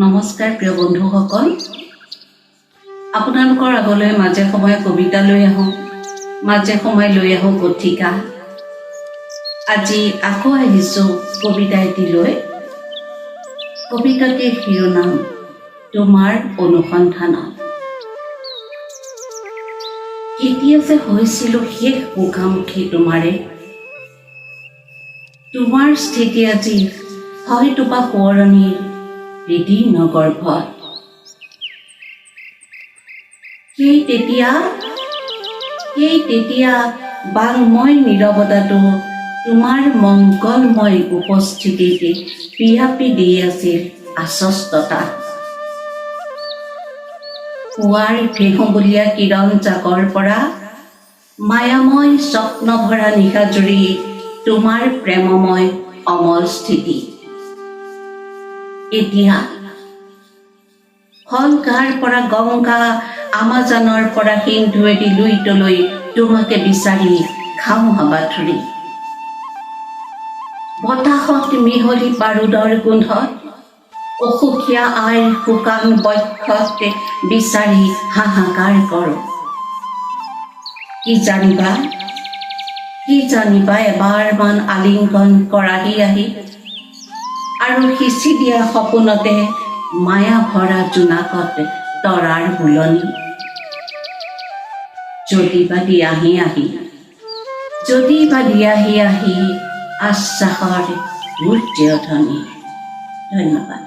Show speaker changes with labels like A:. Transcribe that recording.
A: নমস্কাৰ প্ৰিয় বন্ধুসকল, আপোনালোকৰ আগলৈ মাজে সময়ে কবিতা লৈ আহোঁ, মাজে সময়ে লৈ আহোঁ কথিকা। আজি আকৌ আহিছোঁ কবিতা এটি লৈ। কবিতাটিৰ শিৰোনাম তোমাৰ অনুসন্ধানত। কেতিয়া যে হৈছিলোঁ শেষ মুখামুখি তোমাৰে, তোমাৰ স্থিতি আজি হয়তো বা সোঁৱৰণিৰ বিদীৰ্ণ গৰ্ভত। সেই তেতিয়া বাংময় নীৰৱতাটো তোমাৰ মংগলময় উপস্থিতিতে পিয়াপি দি আছিল আশ্বস্ততা। পুৱাৰ ভেহুবলীয়া কিৰণ জাকৰ পৰা মায়াময় স্বপ্ন ভৰা নিশাজুৰি তোমাৰ প্ৰেমময় অমল স্থিতি। এতিয়া হলকাৰ পৰা গংগা, আমাজনৰ পৰা সিন্ধুৱেদি লুইতলৈ তোমাকে বিচাৰি খাওঁ হাবাথুৰি। বতাহত মিহলি বাৰুদৰ গোন্ধত অসুখীয়া আইৰ শুকান বক্ষত বিচাৰি হাহাকাৰ কৰোঁ। কি জানিবা এবাৰমান আলিংগন কৰাহি আহি, আৰু সিঁচি দিয়া সপোনতে মায়া ভৰা জোনাকত তৰাৰ বুলনি। যদি বা দিয়াহি আহি আশ্বাসৰ উৰ্জীয় ধ্বনি। ধন্যবাদ।